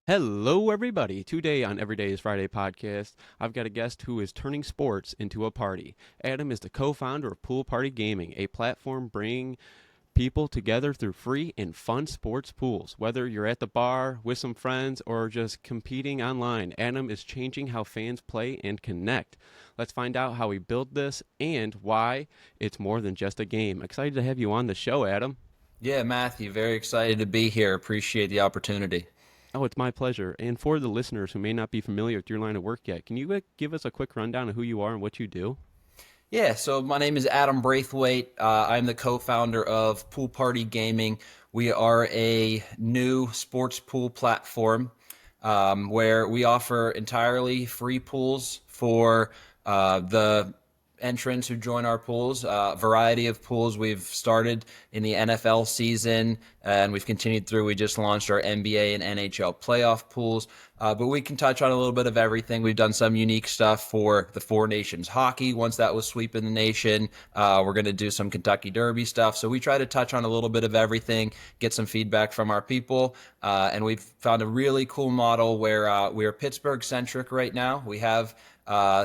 Hello, everybody. Today on Every Day is Friday podcast, I've got a guest who is turning sports into a party. Adam is the co founder of Pool Party Gaming, a platform bringing people together through free and fun sports pools. Whether you're at the bar with some friends or just competing online, Adam is changing how fans play and connect. Let's find out how he built this and why it's more than just a game. Excited to have you on the show, Adam. Yeah, Matthew, very excited to be here. Appreciate the opportunity. Oh, it's my pleasure. And for the listeners who may not be familiar with your line of work yet, can you give us a quick rundown of who you are and what you do? Yeah, so my name is Adam Braithwaite. I'm the co-founder of Pool Party Gaming. We are a new sports pool platform where we offer entirely free pools for the entrants who join our pools. Variety of pools. We've started in the NFL season and we've continued through. We just launched our NBA and NHL playoff pools. But we can touch on a little bit of everything. We've done some unique stuff for the Four Nations hockey once that was sweeping the nation. We're going to do some Kentucky Derby stuff. So we try to touch on a little bit of everything, get some feedback from our people. And we've found a really cool model where we are Pittsburgh centric right now. We have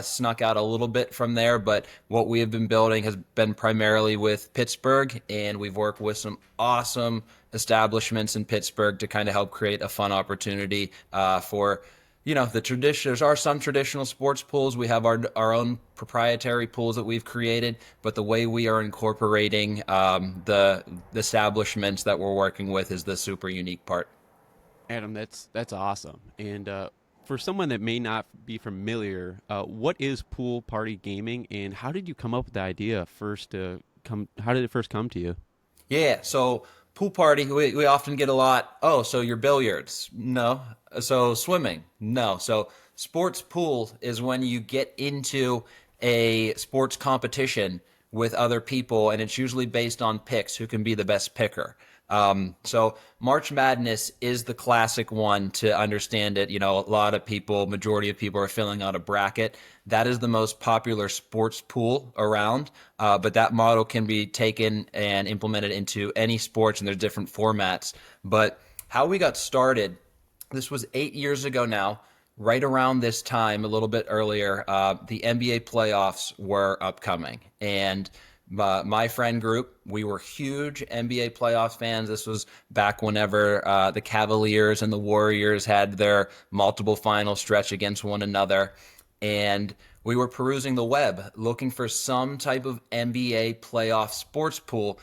snuck out a little bit from there, but what we have been building has been primarily with Pittsburgh, and we've worked with some awesome establishments in Pittsburgh to kind of help create a fun opportunity for the tradition. There are some traditional sports pools. We have our own proprietary pools that we've created, but the way we are incorporating the establishments that we're working with is the super unique part. Adam, that's awesome. And for someone that may not be familiar, what is pool party gaming, and how did you come up with the idea first? How did it first come to you? Yeah, so pool party, we often get a lot. Oh, so you're billiards? No. So swimming? No. So sports pool is when you get into a sports competition with other people, and it's usually based on picks, who can be the best picker. So March Madness is the classic one to understand it. A lot of people, majority of people are filling out a bracket. That is the most popular sports pool around. But that model can be taken and implemented into any sports, and there's different formats. But how we got started, this was 8 years ago now. Right around this time, a little bit earlier, the NBA playoffs were upcoming. And my friend group, we were huge NBA playoffs fans. This was back whenever the Cavaliers and the Warriors had their multiple final stretch against one another. And we were perusing the web looking for some type of NBA playoff sports pool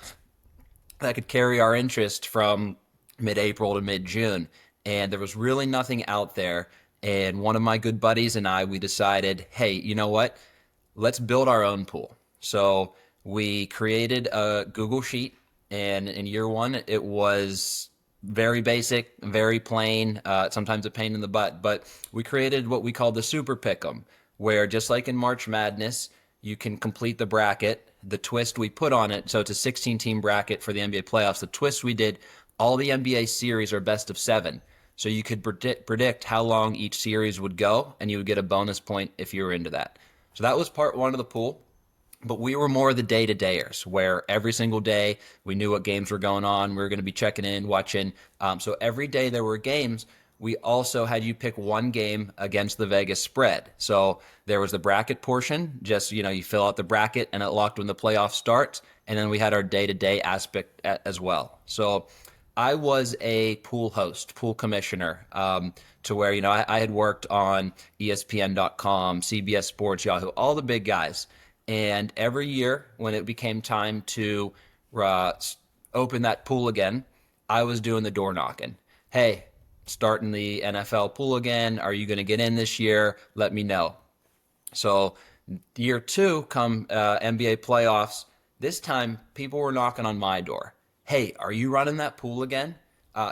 that could carry our interest from mid-April to mid-June. And there was really nothing out there. And one of my good buddies and I, we decided, hey, you know what? Let's build our own pool. So we created a Google Sheet, and in year one, it was very basic, very plain, sometimes a pain in the butt. But we created what we call the Super Pick'em, where just like in March Madness, you can complete the bracket. The twist we put on it, so it's a 16-team bracket for the NBA playoffs. The twist we did, all the NBA series are best of seven. So you could predict how long each series would go, and you would get a bonus point if you were into that. So that was part one of the pool. But we were more the day-to-dayers, where every single day we knew what games were going on. We were going to be checking in, watching. So every day there were games. We also had you pick one game against the Vegas spread. So there was the bracket portion. Just, you fill out the bracket, and it locked when the playoff starts. And then we had our day-to-day aspect as well. So I was a pool host, pool commissioner, to where, I had worked on ESPN.com, CBS Sports, Yahoo, all the big guys. And every year when it became time to open that pool again, I was doing the door knocking. Hey, starting the NFL pool again. Are you going to get in this year? Let me know. So year two, come NBA playoffs, this time people were knocking on my door. Hey, are you running that pool again?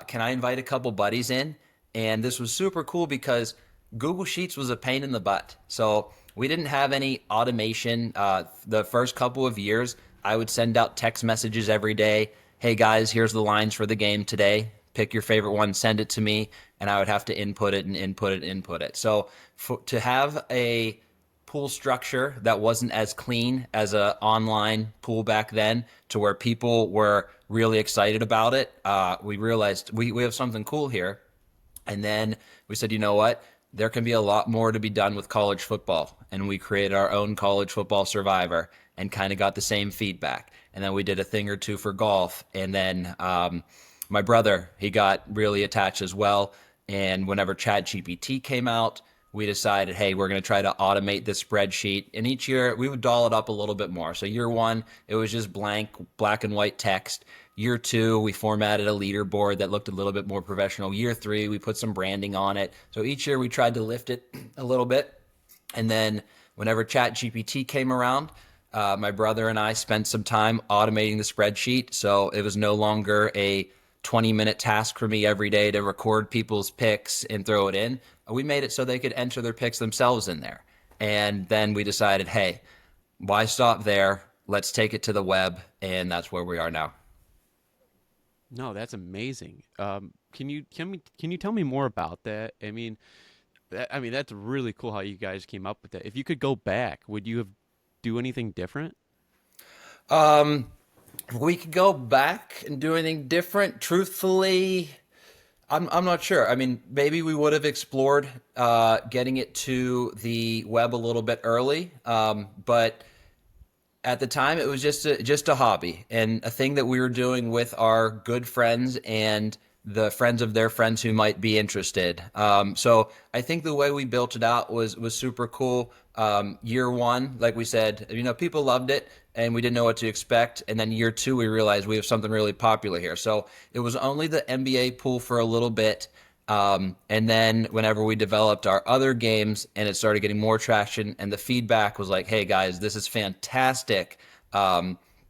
Can I invite a couple buddies in? And this was super cool because Google Sheets was a pain in the butt. So we didn't have any automation. The first couple of years, I would send out text messages every day. Hey guys, here's the lines for the game today. Pick your favorite one, send it to me, and I would have to input it and input it. So to have a pool structure that wasn't as clean as an online pool back then, to where people were really excited about it, we realized we have something cool here. And then we said, you know what? There can be a lot more to be done with college football. And we created our own college football survivor and kind of got the same feedback. And then we did a thing or two for golf. And then my brother, he got really attached as well. And whenever ChatGPT came out, we decided, hey, we're going to try to automate this spreadsheet. And each year we would doll it up a little bit more. So year one, it was just blank, black and white text. Year two, we formatted a leaderboard that looked a little bit more professional. Year three, we put some branding on it. So each year we tried to lift it a little bit. And then whenever ChatGPT came around, my brother and I spent some time automating the spreadsheet. So it was no longer a 20-minute task for me every day to record people's picks and throw it in. We made it so they could enter their picks themselves in there. And then we decided, hey, why stop there? Let's take it to the web. And that's where we are now. No, that's amazing. Can you tell me more about that? I mean that's really cool how you guys came up with that. If you could go back, would you have do anything different? Um, we could go back and do anything different. Truthfully, I'm not sure. I mean, maybe we would have explored getting it to the web a little bit early, but at the time it was just a hobby and a thing that we were doing with our good friends and the friends of their friends who might be interested. So I think the way we built it out was super cool. Year one, like we said, people loved it and we didn't know what to expect. And then year two, we realized we have something really popular here. So it was only the NBA pool for a little bit. And then whenever we developed our other games and it started getting more traction and the feedback was like, hey guys, this is fantastic.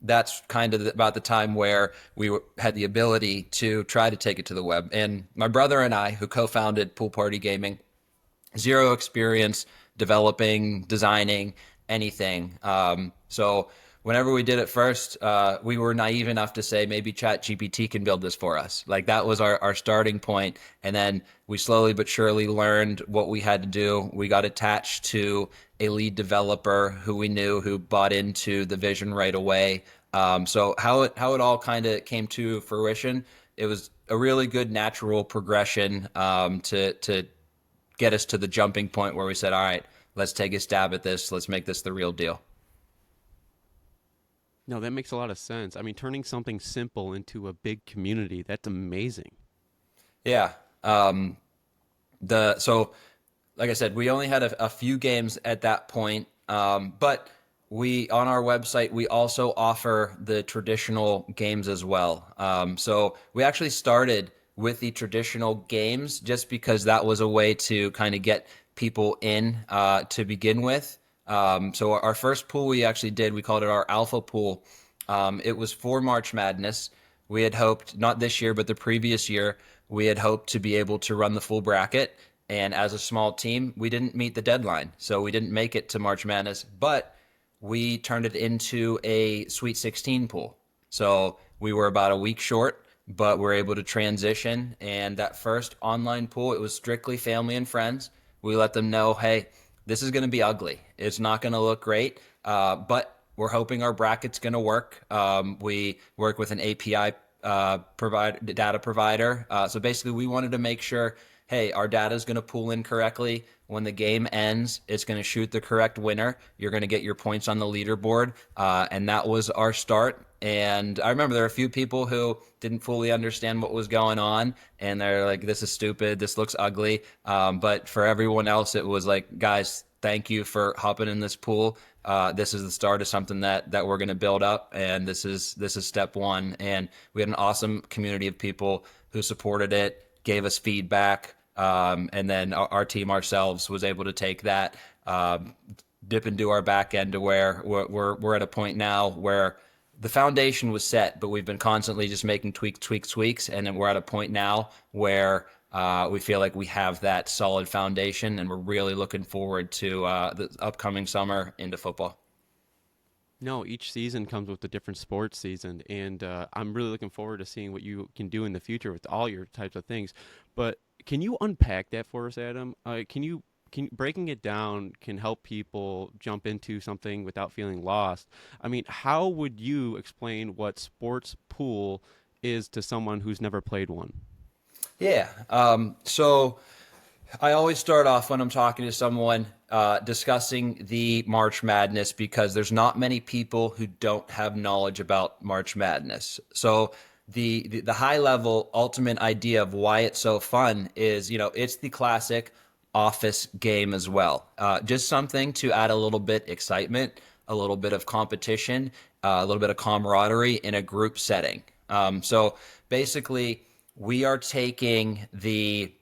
That's kind of about the time where had the ability to try to take it to the web. And my brother and I, who co-founded Pool Party Gaming, zero experience developing, designing anything. So whenever we did it first, we were naive enough to say maybe ChatGPT can build this for us. Like that was our starting point. And then we slowly but surely learned what we had to do. We got attached to a lead developer who we knew who bought into the vision right away. So how it all kind of came to fruition, it was a really good natural progression to get us to the jumping point where we said, all right, let's take a stab at this. Let's make this the real deal. No, that makes a lot of sense. I mean, turning something simple into a big community, that's amazing. Yeah. So like I said, we only had a few games at that point, but we on our website we also offer the traditional games as well. So we actually started with the traditional games just because that was a way to kind of get people in to begin with. So our first pool we actually did, we called it our Alpha Pool. It was for March Madness. We had hoped, not this year, but the previous year, we had hoped to be able to run the full bracket. And as a small team, we didn't meet the deadline. So we didn't make it to March Madness, but we turned it into a Sweet 16 pool. So we were about a week short, but we're able to transition. And that first online pool, it was strictly family and friends. We let them know, hey, this is going to be ugly. It's not going to look great, but we're hoping our bracket's going to work. We work with an API data provider. So basically, we wanted to make sure, hey, our data is going to pool in correctly. When the game ends, it's going to shoot the correct winner. You're going to get your points on the leaderboard. And that was our start. And I remember there were a few people who didn't fully understand what was going on. And they're like, this is stupid. This looks ugly. But for everyone else, it was like, guys, thank you for hopping in this pool. This is the start of something that we're going to build up. And this is step one. And we had an awesome community of people who supported it, gave us feedback. And then our team ourselves was able to take that, dip into our back end to where we're at a point now where the foundation was set, but we've been constantly just making tweaks, and then we're at a point now where we feel like we have that solid foundation, and we're really looking forward to the upcoming summer into football. No, each season comes with a different sports season, and I'm really looking forward to seeing what you can do in the future with all your types of things. But can you unpack that for us, Adam? Can breaking it down can help people jump into something without feeling lost? I mean, how would you explain what sports pool is to someone who's never played one? Yeah. So I always start off when I'm talking to someone discussing the March Madness because there's not many people who don't have knowledge about March Madness. So the high level ultimate idea of why it's so fun is, it's the classic office game as well. Just something to add a little bit excitement, a little bit of competition, a little bit of camaraderie in a group setting. So basically, we are taking the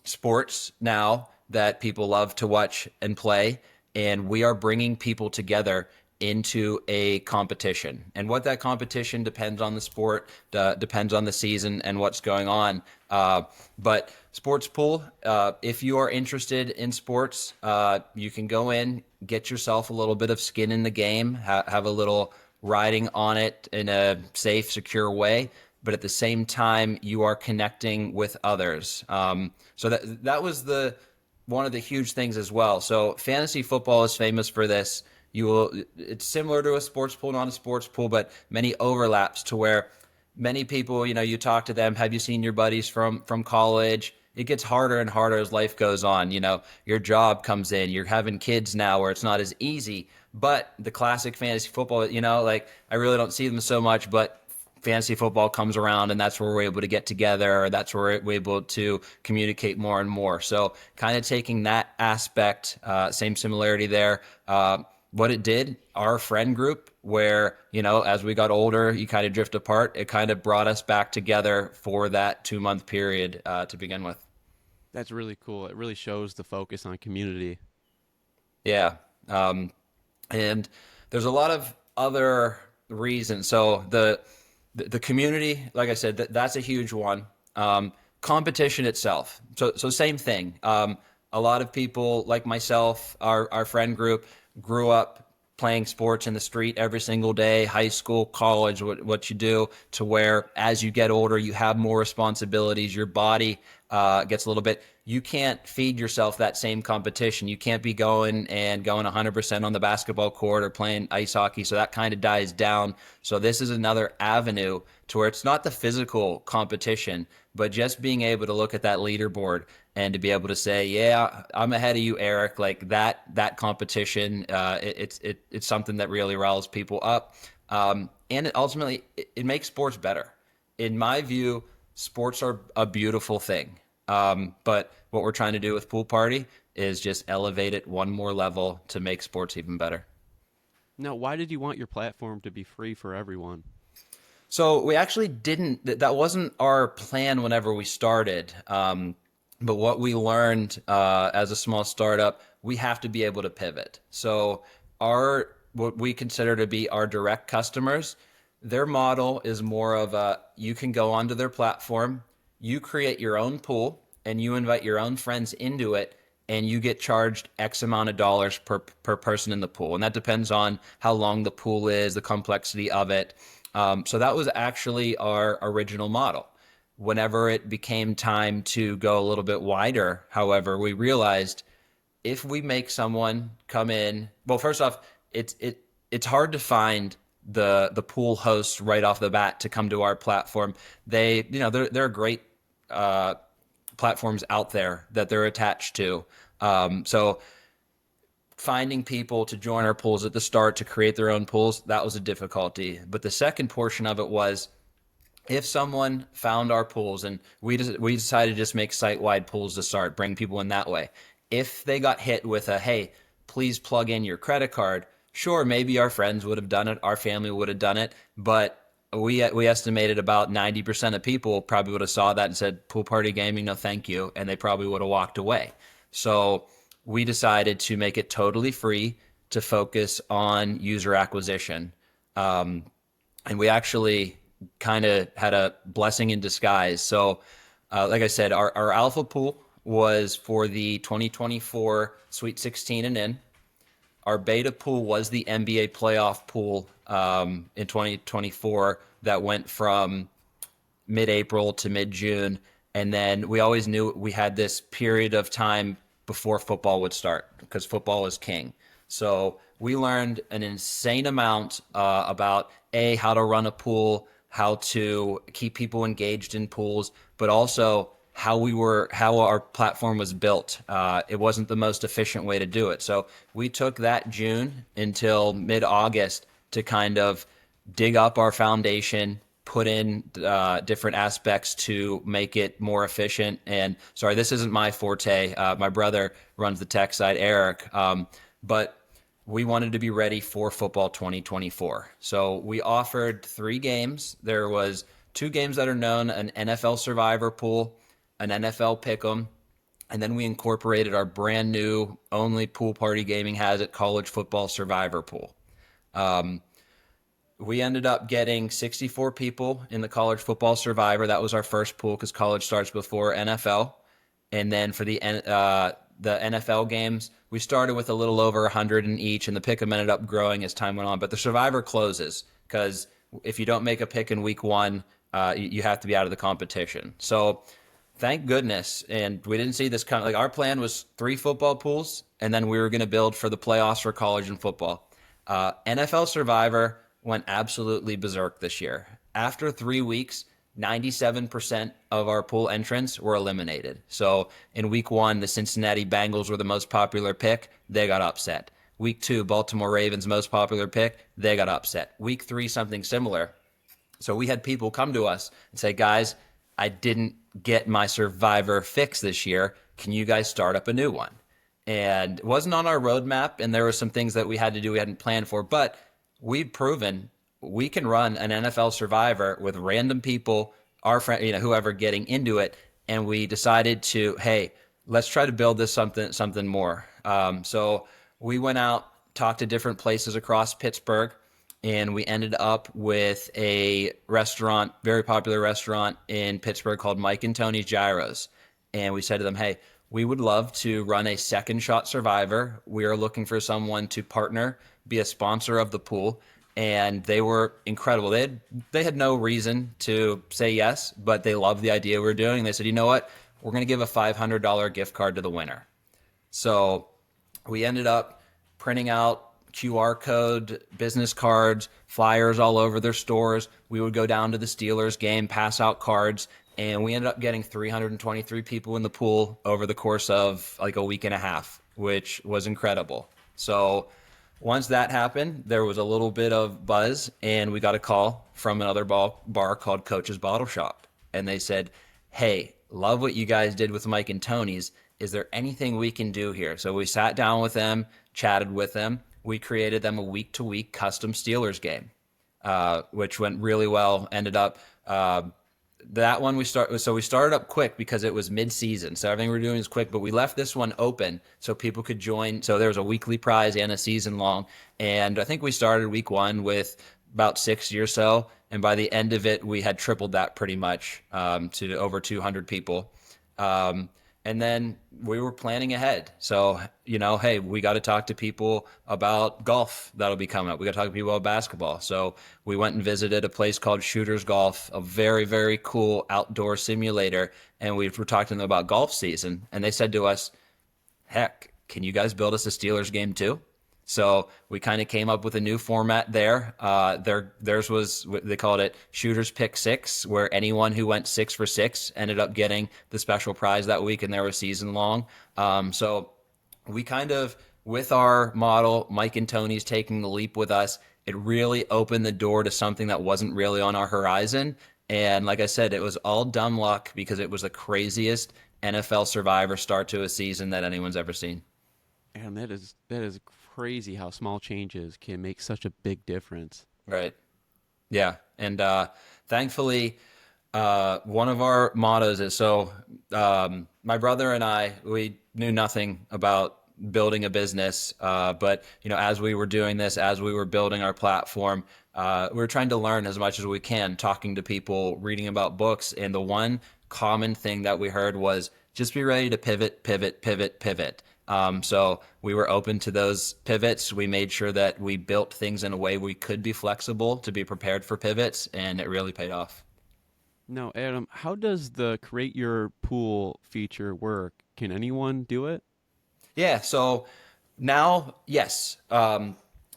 sports now that people love to watch and play, and we are bringing people together into a competition. And what that competition depends on the sport, depends on the season and what's going on. But sports pool, if you are interested in sports, you can go in, get yourself a little bit of skin in the game, have a little riding on it in a safe, secure way, but at the same time, you are connecting with others. So that was one of the huge things as well. So fantasy football is famous for this. It's similar to a sports pool, not a sports pool, but many overlaps to where many people, you talk to them. Have you seen your buddies from college? It gets harder and harder as life goes on. Your job comes in. You're having kids now, where it's not as easy. But the classic fantasy football, like I really don't see them so much, but fantasy football comes around, and that's where we're able to get together, or that's where we're able to communicate more and more. So kind of taking that aspect, same similarity there. What it did, our friend group, where, as we got older, you kind of drift apart, it kind of brought us back together for that 2 month period to begin with. That's really cool. It really shows the focus on community. Yeah. And there's a lot of other reasons. So the community, like I said, that's a huge one. Competition itself. So same thing. A lot of people like myself, our friend group, grew up playing sports in the street every single day, high school, college, what you do, to where as you get older, you have more responsibilities. Your body gets a little bit. You can't feed yourself that same competition. You can't be going 100% on the basketball court or playing ice hockey. So that kind of dies down. So this is another avenue to where it's not the physical competition, but just being able to look at that leaderboard and to be able to say, yeah, I'm ahead of you, Eric. Like that competition, it's something that really riles people up. And it makes sports better. In my view, sports are a beautiful thing. But what we're trying to do with Pool Party is just elevate it one more level to make sports even better. Now, why did you want your platform to be free for everyone? So we actually didn't, that wasn't our plan whenever we started. But what we learned as a small startup, we have to be able to pivot. So what we consider to be our direct customers, their model is more of you can go onto their platform, you create your own pool, and you invite your own friends into it, and you get charged X amount of dollars per person in the pool. And that depends on how long the pool is, the complexity of it. So that was actually our original model. Whenever it became time to go a little bit wider, however, we realized if we make someone come in, well, first off, it's hard to find the pool hosts right off the bat to come to our platform. There are great platforms out there that they're attached to. So finding people to join our pools at the start to create their own pools, that was a difficulty. But the second portion of it was, if someone found our pools, and we decided to just make site-wide pools to start, bring people in that way. If they got hit with hey, please plug in your credit card, sure, maybe our friends would have done it, our family would have done it, but we estimated about 90% of people probably would have saw that and said, Pool Party Gaming, no thank you, and they probably would have walked away. So we decided to make it totally free to focus on user acquisition. And we actually kind of had a blessing in disguise. So, like I said, our alpha pool was for the 2024 Sweet 16 and in. Our beta pool was the NBA playoff pool in 2024 that went from mid-April to mid-June. And then we always knew we had this period of time before football would start because football is king. So we learned an insane amount about how to run a pool, how to keep people engaged in pools, but also how our platform was built. It wasn't the most efficient way to do it. So we took that June until mid-August to kind of dig up our foundation, put in different aspects to make it more efficient. And sorry, this isn't my forte. My brother runs the tech side, Eric. But we wanted to be ready for football 2024. So we offered 3 games. There was 2 games that are known, an NFL Survivor pool, an NFL Pick'em, and then we incorporated our brand new, only Pool Party Gaming has it, College Football Survivor pool. We ended up getting 64 people in the College Football Survivor. That was our first pool because college starts before NFL. And then for the NFL games, we started with a little over 100 in each, and the pick'em ended up growing as time went on. But the Survivor closes because if you don't make a pick in week 1, you have to be out of the competition. So thank goodness. And we didn't see this kind of, like, our plan was 3 football pools, and then we were going to build for the playoffs for college and football. NFL Survivor went absolutely berserk this year. After 3 weeks, 97% of our pool entrants were eliminated. So in week 1, the Cincinnati Bengals were the most popular pick. They got upset. Week 2, Baltimore Ravens, most popular pick. They got upset. Week 3, something similar. So we had people come to us and say, guys, I didn't get my Survivor fix this year. Can you guys start up a new one? And it wasn't on our roadmap, and there were some things that we had to do we hadn't planned for, but we've proven we can run an NFL Survivor with random people, our friend, whoever getting into it, and we decided to, hey, let's try to build this something more. So we went out, talked to different places across Pittsburgh, and we ended up with a restaurant, very popular restaurant in Pittsburgh called Mike and Tony's Gyros. And we said to them, hey, we would love to run a second shot Survivor. We are looking for someone to partner, be a sponsor of the pool. And they were incredible. They had no reason to say yes, but they loved the idea we were doing. They said, you know what? We're going to give a $500 gift card to the winner. So we ended up printing out QR code, business cards, flyers all over their stores. We would go down to the Steelers game, pass out cards, and we ended up getting 323 people in the pool over the course of like a week and a half, which was incredible. So once that happened, there was a little bit of buzz, and we got a call from another bar called Coach's Bottle Shop. And they said, hey, love what you guys did with Mike and Tony's. Is there anything we can do here? So we sat down with them, chatted with them. We created them a week-to-week custom Steelers game, which went really well. Ended up that one we started up quick because it was mid-season, so everything we were doing was quick. But we left this one open so people could join. So there was a weekly prize and a season long. And I think we started week 1 with about 60 or so, and by the end of it, we had tripled that pretty much to over 200 people. And then we were planning ahead. So, hey, we got to talk to people about golf that'll be coming up. We got to talk to people about basketball. So we went and visited a place called Shooters Golf, a very, very cool outdoor simulator. And we were talking to them about golf season. And they said to us, heck, can you guys build us a Steelers game too? So we kind of came up with a new format there. Theirs was, they called it Shooters Pick 6, where anyone who went 6 for 6 ended up getting the special prize that week, and they were season long. So we kind of, with our model, Mike and Tony's taking the leap with us, it really opened the door to something that wasn't really on our horizon. And like I said, it was all dumb luck because it was the craziest NFL Survivor start to a season that anyone's ever seen. And that is crazy how small changes can make such a big difference. Right. Yeah. And thankfully, one of our mottos is, my brother and I, we knew nothing about building a business. But, as we were doing this, as we were building our platform, we were trying to learn as much as we can, talking to people, reading about books. And the one common thing that we heard was just be ready to pivot, pivot, pivot, pivot. So we were open to those pivots. We made sure that we built things in a way we could be flexible to be prepared for pivots, and it really paid off. Now, Adam, how does the Create Your Pool feature work? Can anyone do it? Yeah, so now, yes. The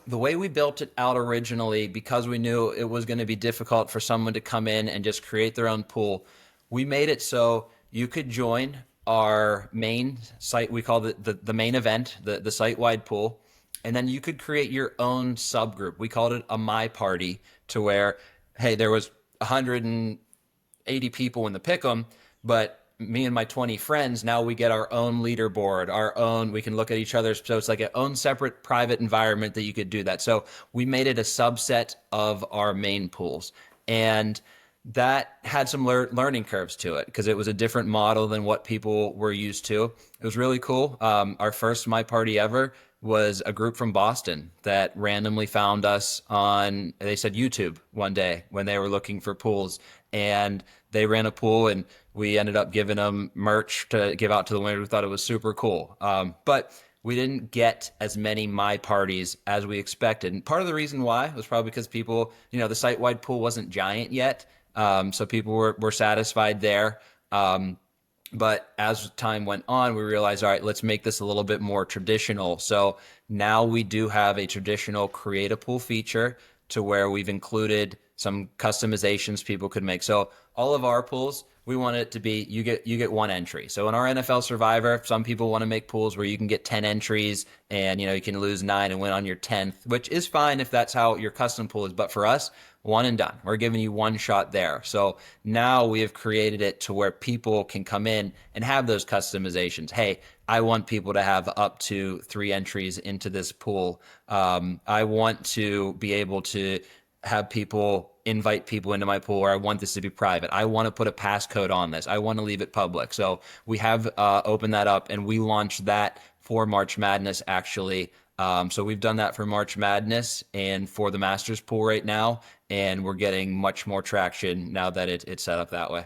way we built it out originally, because we knew it was going to be difficult for someone to come in and just create their own pool, we made it so you could join our main site. We call it the main event, the site-wide pool. And then you could create your own subgroup. We called it a My Party, to where, hey, there was 180 people in the pick'em, but me and my 20 friends, now we get our own leaderboard, our own, we can look at each other's, so it's like an own separate private environment that you could do that. So we made it a subset of our main pools. And that had some learning curves to it because it was a different model than what people were used to. It was really cool. Our first My Party ever was a group from Boston that randomly found us on, they said YouTube one day when they were looking for pools, and they ran a pool, and we ended up giving them merch to give out to the winners. We thought it was super cool. But we didn't get as many My Parties as we expected. And part of the reason why was probably because people, the site-wide pool wasn't giant yet. So people were satisfied there. But as time went on, we realized, all right, let's make this a little bit more traditional. So now we do have a traditional create a pool feature to where we've included some customizations people could make. So all of our pools, we want it to be, you get one entry. So in our NFL Survivor, some people want to make pools where you can get 10 entries and, you can lose 9 and win on your 10th, which is fine if that's how your custom pool is. But for us, one and done. We're giving you one shot there. So now we have created it to where people can come in and have those customizations. Hey, I want people to have up to 3 entries into this pool. I want to be able to have people invite people into my pool, or I want this to be private. I want to put a passcode on this. I want to leave it public. So we have opened that up, and we launched that for March Madness, actually. So we've done that for March Madness and for the Masters pool right now, and we're getting much more traction now that it's set up that way.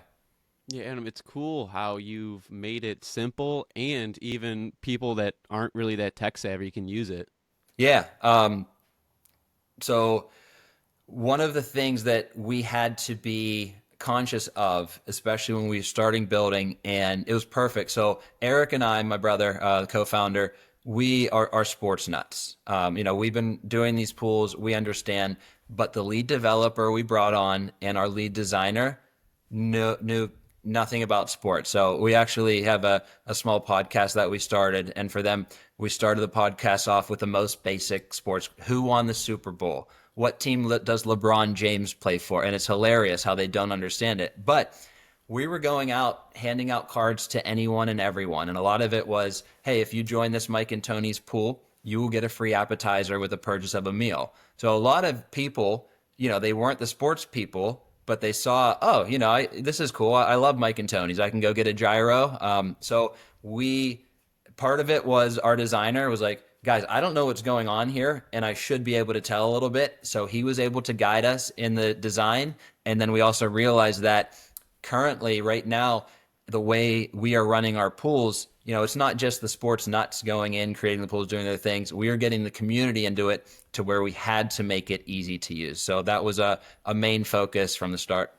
Yeah, Adam, it's cool how you've made it simple and even people that aren't really that tech savvy can use it. Yeah. So one of the things that we had to be conscious of, especially when we were starting building, and it was perfect. So Eric and I, my brother, the co-founder, we are sports nuts. We've been doing these pools, we understand, but the lead developer we brought on and our lead designer knew nothing about sports. So we actually have a small podcast that we started, and for them, we started the podcast off with the most basic sports. Who won the Super Bowl? What team does LeBron James play for? And it's hilarious how they don't understand it. But we were going out, handing out cards to anyone and everyone. And a lot of it was, hey, if you join this Mike and Tony's pool, you will get a free appetizer with the purchase of a meal. So a lot of people, they weren't the sports people, but they saw, oh, this is cool. I love Mike and Tony's. I can go get a gyro. So part of it was our designer was like, guys, I don't know what's going on here, and I should be able to tell a little bit. So he was able to guide us in the design. And then we also realized that currently, right now, the way we are running our pools, it's not just the sports nuts going in, creating the pools, doing their things. We are getting the community into it to where we had to make it easy to use. So that was a main focus from the start.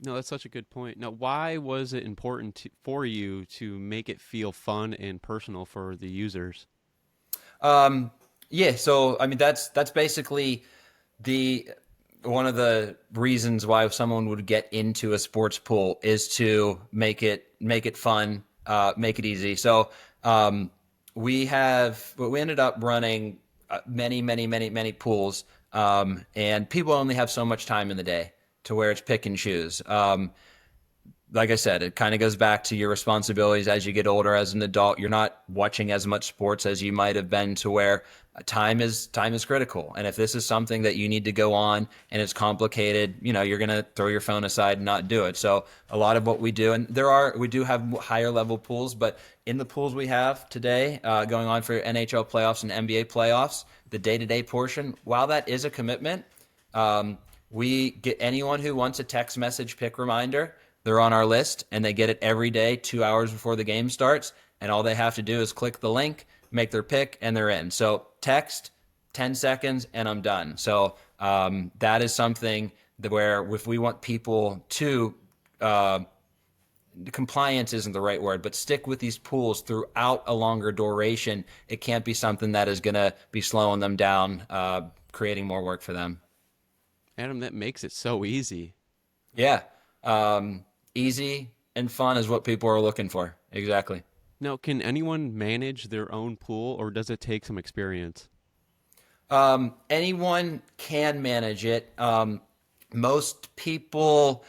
No, that's such a good point. Now, why was it important for you to make it feel fun and personal for the users? Yeah, so I mean that's basically the one of the reasons why someone would get into a sports pool is to make it fun, make it easy. So we ended up running many pools, and people only have so much time in the day to where it's pick and choose. Like I said, it kind of goes back to your responsibilities as you get older as an adult. You're not watching as much sports as you might have been, to where time is critical. And if this is something that you need to go on and it's complicated, you're going to throw your phone aside and not do it. So a lot of what we do, and we do have higher level pools, but in the pools we have today, going on for NHL playoffs and NBA playoffs, the day-to-day portion, while that is a commitment, we get anyone who wants a text message pick reminder. They're on our list, and they get it every day, 2 hours before the game starts. And all they have to do is click the link, make their pick, and they're in. So text, 10 seconds, and I'm done. So that is something where if we want people to, compliance isn't the right word, but stick with these pools throughout a longer duration, it can't be something that is going to be slowing them down, creating more work for them. Adam, that makes it so easy. Yeah. Easy, and fun is what people are looking for. Exactly. Now, can anyone manage their own pool, or does it take some experience? Anyone can manage it. Most people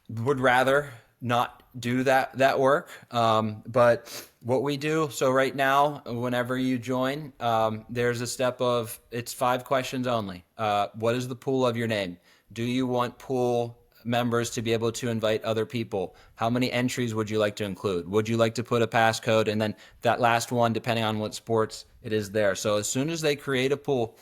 would rather not do that work. But what we do, so right now, whenever you join, there's a step of it's 5 questions only. What is the pool of your name? Do you want pool members to be able to invite other people? How many entries would you like to include? Would you like to put a passcode? And then that last one, depending on what sports it is there. So as soon as they create a pool,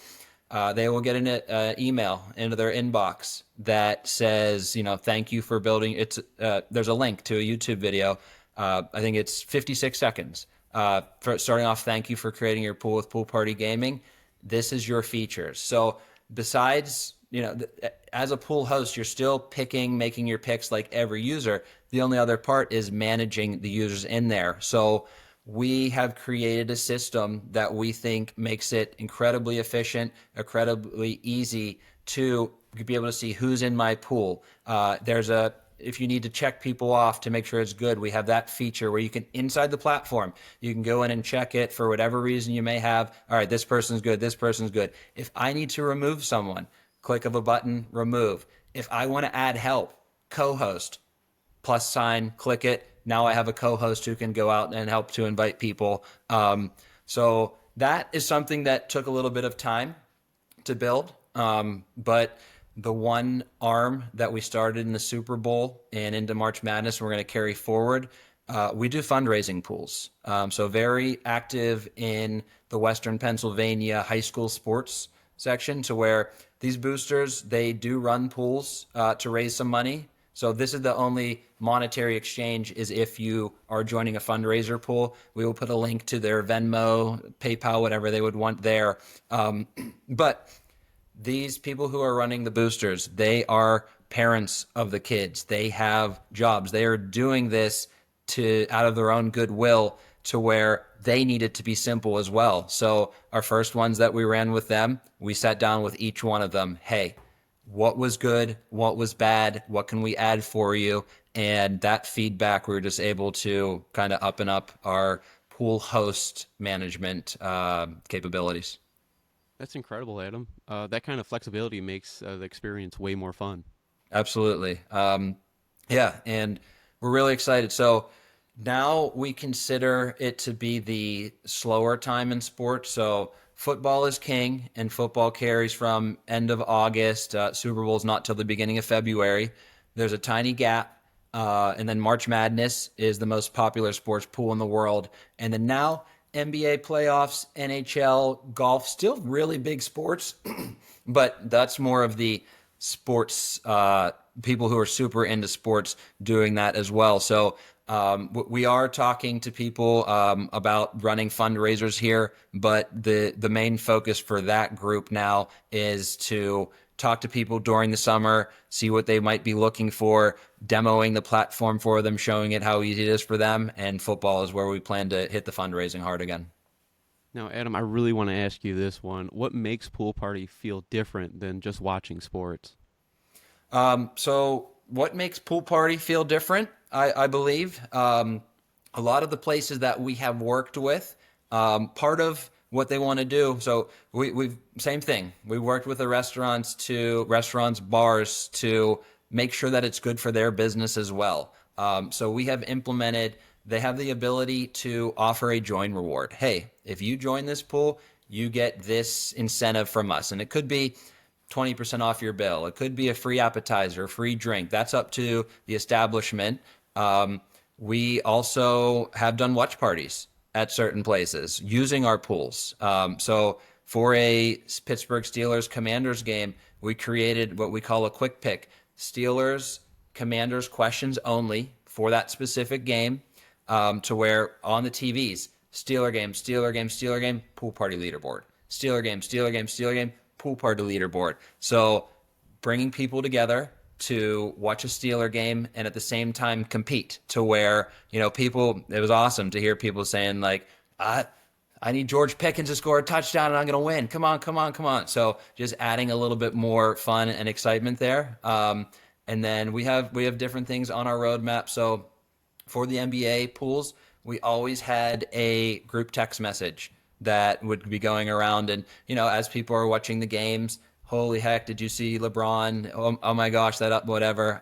they will get an email into their inbox that says, thank you for building. There's a link to a YouTube video. I think it's 56 seconds. For starting off, thank you for creating your pool with Pool Party Gaming. This is your features. So besides, as a pool host, you're still making your picks like every user. The only other part is managing the users in there. So we have created a system that we think makes it incredibly efficient, incredibly easy to be able to see who's in my pool. If you need to check people off to make sure it's good, we have that feature where you can, inside the platform, you can go in and check it for whatever reason you may have. All right, this person's good, this person's good. If I need to remove someone, click of a button, remove. If I want to add help, co-host, plus sign, click it. Now I have a co-host who can go out and help to invite people. So that is something that took a little bit of time to build. But the one arm that we started in the Super Bowl and into March Madness, we're going to carry forward. We do fundraising pools. So very active in the Western Pennsylvania high school sports section, to where these boosters, they do run pools to raise some money. So this is the only monetary exchange, is if you are joining a fundraiser pool. We will put a link to their Venmo, PayPal, whatever they would want there. But these people who are running the boosters, they are parents of the kids. They have jobs. They are doing this out of their own goodwill, to where they need it to be simple as well. So our first ones that we ran with them, we sat down with each one of them. Hey, what was good? What was bad? What can we add for you? And that feedback, we were just able to kind of up and up our pool host management capabilities. That's incredible, Adam. That kind of flexibility makes the experience way more fun. Absolutely. Yeah, and we're really excited. So now we consider it to be the slower time in sports. So football is king, and football carries from end of August. Super Bowl's not till the beginning of February. There's a tiny gap. And then March Madness is the most popular sports pool in the world. And then now NBA playoffs, NHL, golf, still really big sports, but that's more of the sports people who are super into sports doing that as well. So we are talking to people about running fundraisers here, but the main focus for that group now is to talk to people during the summer, see what they might be looking for, demoing the platform for them, showing it how easy it is for them, and football is where we plan to hit the fundraising hard again. Now, Adam, I really want to ask you this one. What makes Pool Party feel different than just watching sports? So what makes Pool Party feel different, I believe? A lot of the places that we have worked with, part of what they want to do. So we've same thing. We worked with the restaurants, bars, to make sure that it's good for their business as well. So we have implemented, they have the ability to offer a join reward. Hey, if you join this pool, you get this incentive from us. And it could be 20% off your bill. It could be a free appetizer, free drink. That's up to the establishment. We also have done watch parties at certain places using our pools. So for a Pittsburgh Steelers Commanders game, we created what we call a quick pick. Steelers, Commanders questions only for that specific game, to where on the TVs, Steeler game, Steeler game, Steeler game, pool party leaderboard. Steeler game, Steeler game, Steeler game, pool party leaderboard. So bringing people together to watch a Steeler game and at the same time compete, to where, people, it was awesome to hear people saying like, I need George Pickens to score a touchdown and I'm going to win. Come on, come on, come on. So just adding a little bit more fun and excitement there. And then we have different things on our roadmap. So for the NBA pools, we always had a group text message that would be going around. And, as people are watching the games, holy heck, did you see LeBron? Oh my gosh, that up, whatever.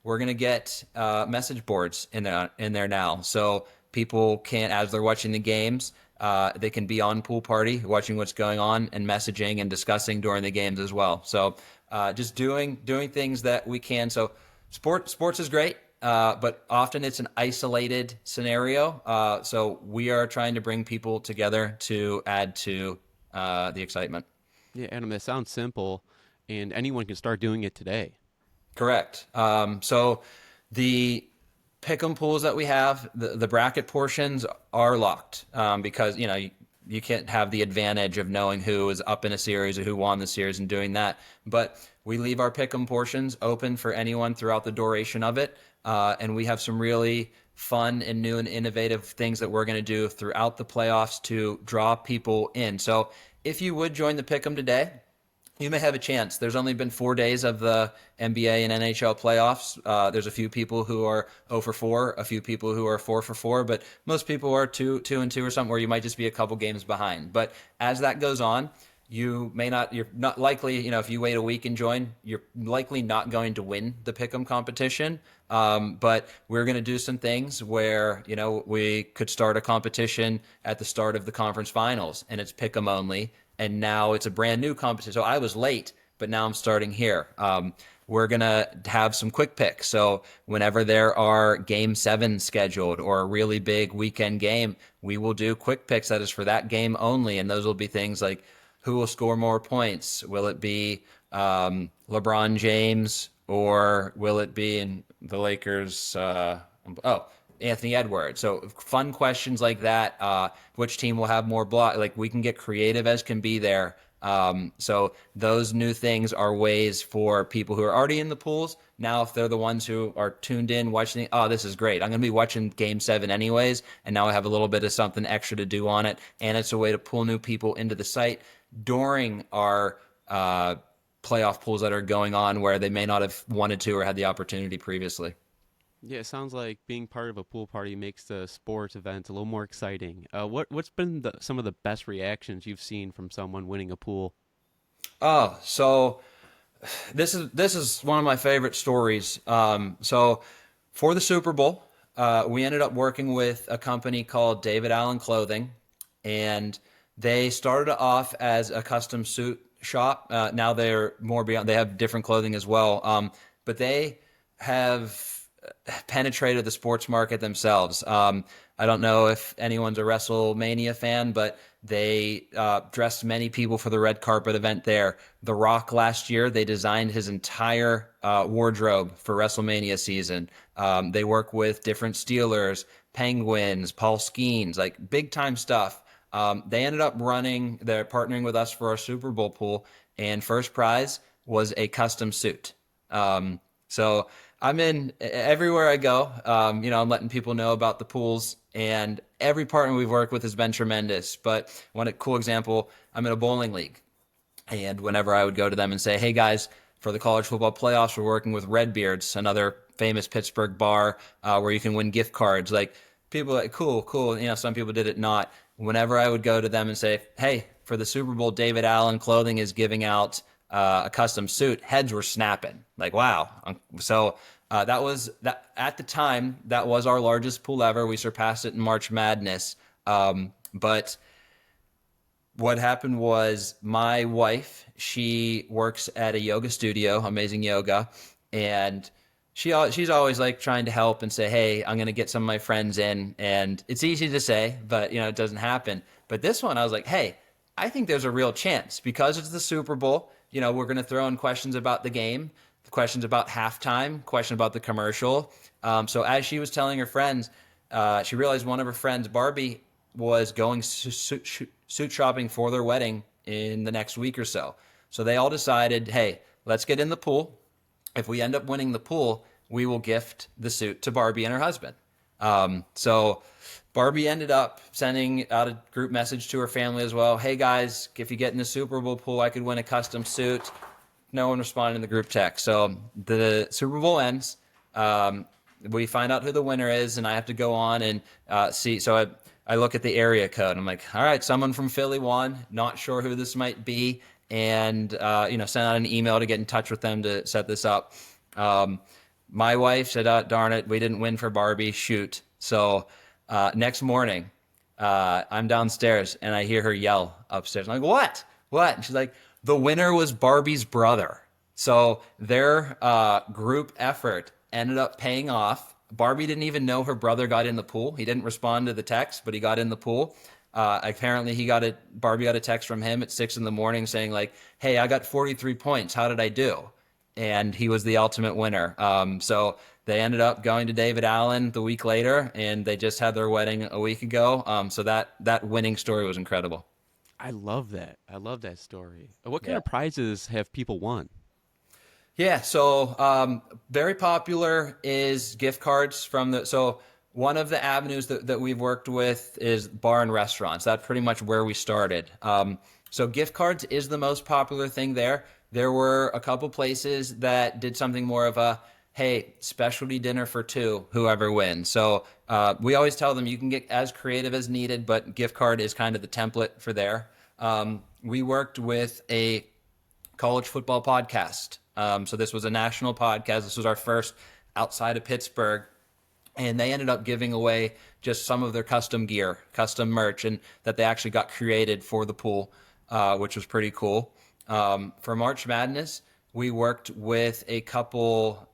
We're going to get message boards in there now. So people can, as they're watching the games, they can be on Pool Party, watching what's going on and messaging and discussing during the games as well. So just doing things that we can. So sports is great. But often it's an isolated scenario. So we are trying to bring people together to add to the excitement. Yeah, Adam, that sounds simple, and anyone can start doing it today. Correct. So the pick'em pools that we have, the bracket portions are locked because you can't have the advantage of knowing who is up in a series or who won the series and doing that. But we leave our pick'em portions open for anyone throughout the duration of it. And we have some really fun and new and innovative things that we're going to do throughout the playoffs to draw people in. So if you would join the Pick'em today, you may have a chance. There's only been 4 days of the NBA and NHL playoffs. There's a few people who are 0 for 4, a few people who are 4 for 4, but most people are 2 and 2 or something, where you might just be a couple games behind. But as that goes on, you're not likely, if you wait a week and join, you're likely not going to win the Pick'em competition. But we're going to do some things where, we could start a competition at the start of the conference finals and it's Pick'em only. And now it's a brand new competition. So I was late, but now I'm starting here. We're going to have some quick picks. So whenever there are game 7 scheduled or a really big weekend game, we will do quick picks that is for that game only. And those will be things like, who will score more points? Will it be LeBron James, or will it be in the Lakers? Anthony Edwards. So fun questions like that. Which team will have more block? Like, we can get creative as can be there. So those new things are ways for people who are already in the pools. Now, if they're the ones who are tuned in watching, this is great. I'm going to be watching game 7 anyways. And now I have a little bit of something extra to do on it. And it's a way to pull new people into the site during our playoff pools that are going on where they may not have wanted to or had the opportunity previously. Yeah, it sounds like being part of a pool party makes the sports events a little more exciting. What's been some of the best reactions you've seen from someone winning a pool? Oh, so this is one of my favorite stories. So for the Super Bowl, we ended up working with a company called David Allen Clothing, and they started off as a custom suit shop. Now they're more beyond. They have different clothing as well, but they have penetrated the sports market themselves. I don't know if anyone's a WrestleMania fan, but they dressed many people for the red carpet event there. The Rock last year, they designed his entire wardrobe for WrestleMania season. They work with different Steelers, Penguins, Paul Skeens, like big time stuff. They ended up they're partnering with us for our Super Bowl pool, and first prize was a custom suit. So I'm in everywhere I go. I'm letting people know about the pools, and every partner we've worked with has been tremendous. But one cool example, I'm in a bowling league, and whenever I would go to them and say, "Hey guys, for the college football playoffs, we're working with Redbeards, another famous Pittsburgh bar where you can win gift cards." Like, people are like, cool. Some people did it not. Whenever I would go to them and say, "Hey, for the Super Bowl, David Allen Clothing is giving out a custom suit," heads were snapping. Like, wow. So that was that at the time. That was our largest pool ever. We surpassed it in March Madness. But what happened was, my wife, she works at a yoga studio, Amazing Yoga, and she's always like trying to help and say, "Hey, I'm going to get some of my friends in." And it's easy to say, but it doesn't happen. But this one, I was like, "Hey, I think there's a real chance, because it's the Super Bowl. We're going to throw in questions about the game, questions about halftime, question about the commercial." So as she was telling her friends, she realized one of her friends, Barbie, was going suit shopping for their wedding in the next week or so. So they all decided, "Hey, let's get in the pool. If we end up winning the pool, we will gift the suit to Barbie and her husband." So Barbie ended up sending out a group message to her family as well. "Hey guys, if you get in the Super Bowl pool, I could win a custom suit." no one responded in the group text. So the Super Bowl ends. We find out who the winner is, and I have to go on and see. So I look at the area code. I'm like, all right, someone from Philly won. Not sure who this might be, and send out an email to get in touch with them to set this up. My wife said, darn it, we didn't win for Barbie. Shoot. So next morning, I'm downstairs, and I hear her yell upstairs. I'm like, what? What? And she's like, the winner was Barbie's brother. So their group effort ended up paying off. Barbie didn't even know her brother got in the pool. He didn't respond to the text, but he got in the pool. Apparently Barbie got a text from him at 6 a.m. saying like, hey, I got 43 points. How did I do? And he was the ultimate winner. So they ended up going to David Allen the week later, and they just had their wedding a week ago. So that winning story was incredible. I love that. I love that story. What kind Yeah. of prizes have people won? Yeah, so very popular is gift cards so one of the avenues that we've worked with is bar and restaurants. That's pretty much where we started. So gift cards is the most popular thing there. There were a couple places that did something more of a, hey, specialty dinner for two, whoever wins. So we always tell them you can get as creative as needed, but gift card is kind of the template for there. We worked with a college football podcast. So this was a national podcast. This was our first outside of Pittsburgh. And they ended up giving away just some of their custom gear, custom merch, and that they actually got created for the pool, which was pretty cool. For March Madness, we worked with a couple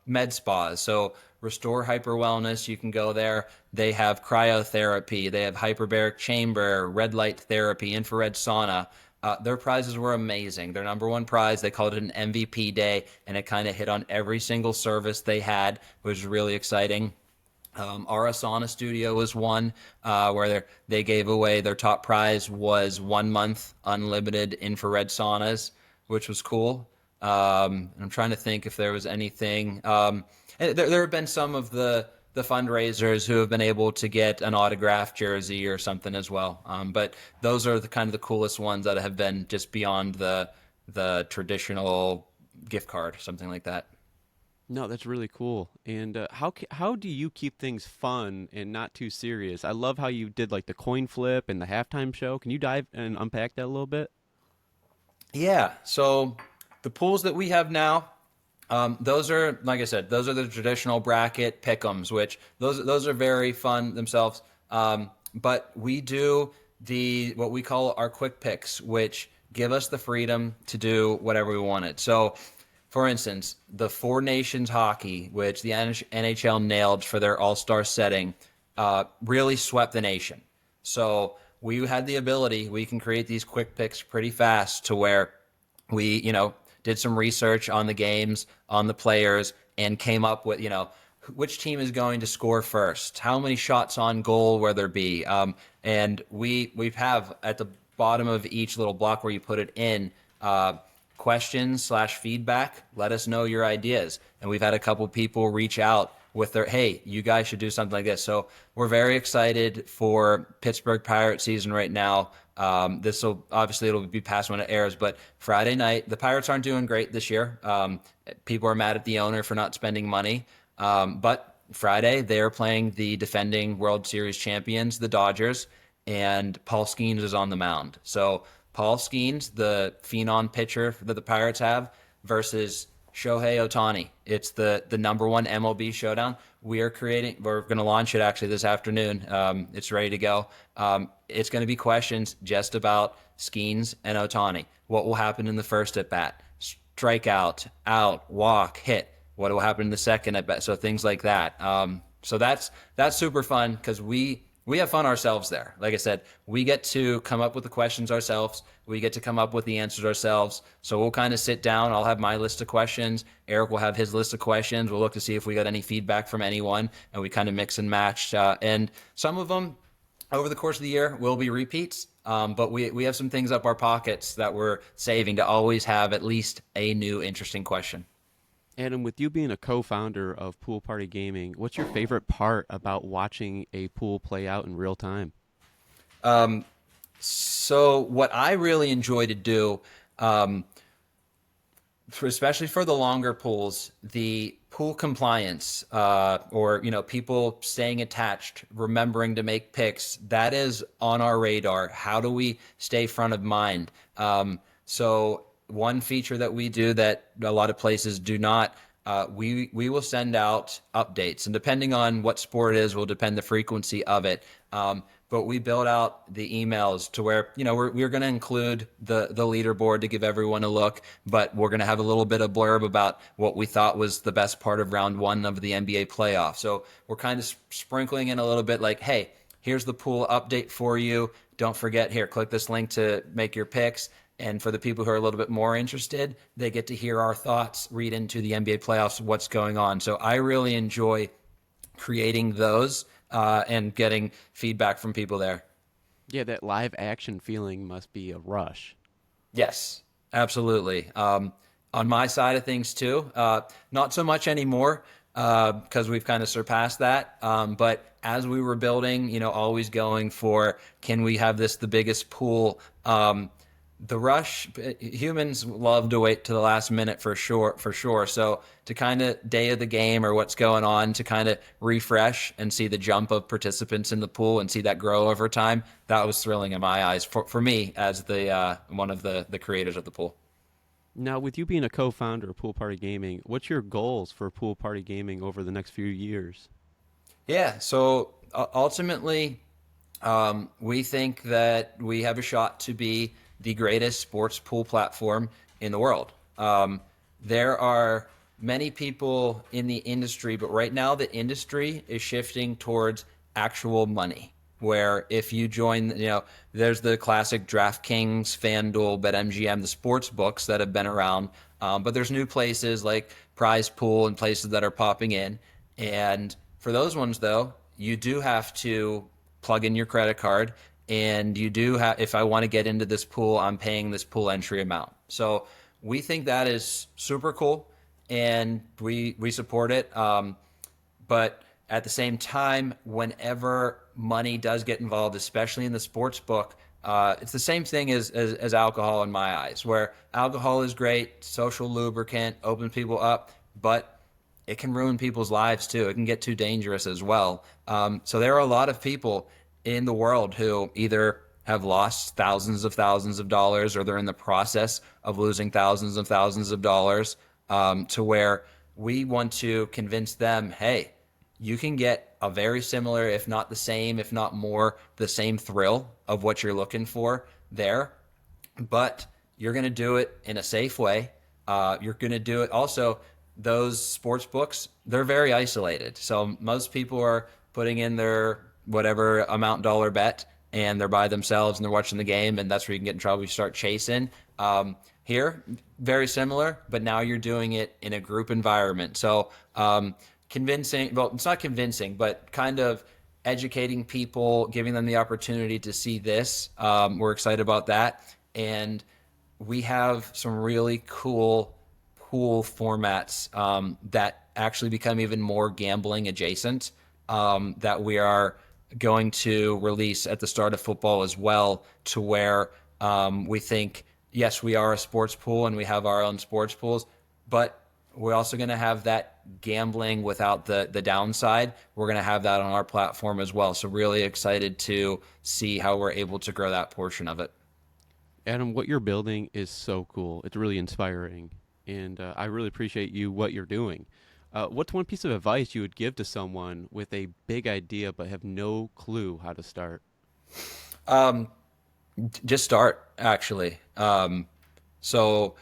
med spas. So Restore Hyper Wellness, you can go there. They have cryotherapy. They have hyperbaric chamber, red light therapy, infrared sauna. Their prizes were amazing. Their number one prize, they called it an MVP day, and it kind of hit on every single service they had, which was really exciting. Our sauna studio was one where they gave away their top prize was 1 month unlimited infrared saunas, which was cool. I'm trying to think if there was anything. There have been some of the fundraisers who have been able to get an autographed jersey or something as well. But those are the kind of the coolest ones that have been just beyond the traditional gift card, something like that. No, that's really cool. And how do you keep things fun and not too serious? I love how you did like the coin flip and the halftime show. Can you dive and unpack that a little bit? Yeah. So the pools that we have now, those are, like I said, those are the traditional bracket pick'ems, which those are very fun themselves. But we do what we call our quick picks, which give us the freedom to do whatever we wanted. So, for instance, the Four Nations hockey, which the NHL nailed for their All-Star setting, really swept the nation. So we had the ability, we can create these quick picks pretty fast to where we, did some research on the games, on the players, and came up with, which team is going to score first, how many shots on goal will there be, and we have at the bottom of each little block where you put it in questions/feedback. Let us know your ideas, and we've had a couple people reach out with their, hey, you guys should do something like this. So we're very excited for Pittsburgh Pirate season right now. It'll be past when it airs, but Friday night, the Pirates aren't doing great this year. People are mad at the owner for not spending money. But Friday, they are playing the defending World Series champions, the Dodgers, and Paul Skeens is on the mound. So Paul Skeens, the phenom pitcher that the Pirates have, versus Shohei Ohtani. It's the number one MLB showdown. We're going to launch it actually this afternoon. It's ready to go. It's going to be questions just about Skeens and Ohtani. What will happen in the first at bat? Strikeout, out, walk, hit. What will happen in the second at bat? So things like that. So that's super fun because we have fun ourselves there. Like I said, we get to come up with the questions ourselves. We get to come up with the answers ourselves. So we'll kind of sit down. I'll have my list of questions. Eric will have his list of questions. We'll look to see if we got any feedback from anyone, and we kind of mix and match. And some of them over the course of the year will be repeats. But we have some things up our pockets that we're saving to always have at least a new interesting question. Adam, with you being a co-founder of Pool Party Gaming, what's your favorite part about watching a pool play out in real time? So what I really enjoy to do, especially for the longer pools, the pool compliance, or people staying attached, remembering to make picks, that is on our radar. How do we stay front of mind? So one feature that we do that a lot of places do not, we will send out updates, and depending on what sport it is, will depend the frequency of it. But we build out the emails to where we're going to include the leaderboard to give everyone a look, but we're going to have a little bit of blurb about what we thought was the best part of round one of the NBA playoff. So we're kind of sprinkling in a little bit like, hey, here's the pool update for you. Don't forget, here, click this link to make your picks. And for the people who are a little bit more interested, they get to hear our thoughts, read into the NBA playoffs, what's going on. So I really enjoy creating those and getting feedback from people there. Yeah, that live action feeling must be a rush. Yes, absolutely. On my side of things too, not so much anymore because we've kind of surpassed that. But as we were building, always going for, can we have this the biggest pool? The rush, humans love to wait to the last minute for sure. So to kind of day of the game or what's going on, to kind of refresh and see the jump of participants in the pool and see that grow over time, that was thrilling in my eyes for me as the one of the creators of the pool. Now, with you being a co-founder of Pool Party Gaming, what's your goals for Pool Party Gaming over the next few years? Yeah, so ultimately, we think that we have a shot to be the greatest sports pool platform in the world. There are many people in the industry, but right now the industry is shifting towards actual money. Where if you join, there's the classic DraftKings, FanDuel, BetMGM, the sports books that have been around, but there's new places like Prize Pool and places that are popping in. And for those ones, though, you do have to plug in your credit card, and you do have, if I want to get into this pool, I'm paying this pool entry amount. So we think that is super cool, and we support it. But at the same time, whenever money does get involved, especially in the sports book, it's the same thing as alcohol in my eyes, where alcohol is great, social lubricant, opens people up, but it can ruin people's lives too. It can get too dangerous as well. So there are a lot of people in the world who either have lost thousands of dollars, or they're in the process of losing thousands of dollars, to where we want to convince them, hey, you can get a very similar, if not the same, if not more, the same thrill of what you're looking for there, but you're going to do it in a safe way. You're going to do it also. Those sports books, they're very isolated. So most people are putting in their whatever amount dollar bet, and they're by themselves and they're watching the game, and that's where you can get in trouble. You start chasing. Here, very similar, but now you're doing it in a group environment. So convincing, well, it's not convincing, but kind of educating people, giving them the opportunity to see this. We're excited about that. And we have some really cool pool formats that actually become even more gambling adjacent, that we are going to release at the start of football as well, to where we think, yes, we are a sports pool and we have our own sports pools, but we're also going to have that gambling without the downside. We're going to have that on our platform as well. So really excited to see how we're able to grow that portion of it. Adam, what you're building is so cool. It's really inspiring, and I really appreciate what you're doing. What's one piece of advice you would give to someone with a big idea but have no clue how to start? Just start, actually. So